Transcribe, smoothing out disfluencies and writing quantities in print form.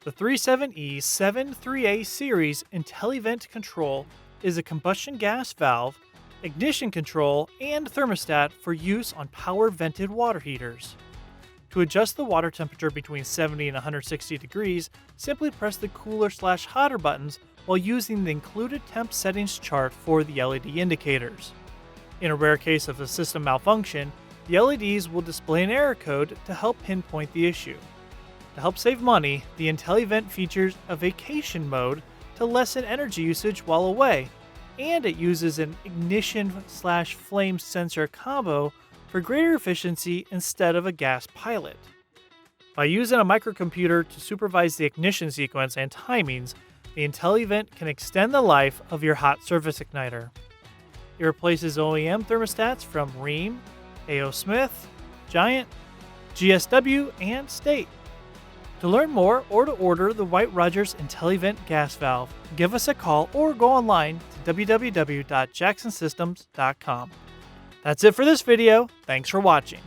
The 37E73A series Intelli-Vent control is a combustion gas valve, ignition control, and thermostat for use on power-vented water heaters. To adjust the water temperature between 70 and 160 degrees, simply press the cooler/hotter buttons while using the included temp settings chart for the LED indicators. In a rare case of a system malfunction, the LEDs will display an error code to help pinpoint the issue. To help save money, the Intelli-Vent features a vacation mode to lessen energy usage while away, and it uses an ignition/flame sensor combo for greater efficiency instead of a gas pilot. By using a microcomputer to supervise the ignition sequence and timings, the Intelli-Vent can extend the life of your hot surface igniter. It replaces OEM thermostats from Rheem, A.O. Smith, Giant, GSW, and State. To learn more or to order the White-Rodgers Intelli-Vent gas valve, give us a call or go online to www.jacksonsystems.com. That's it for this video. Thanks for watching.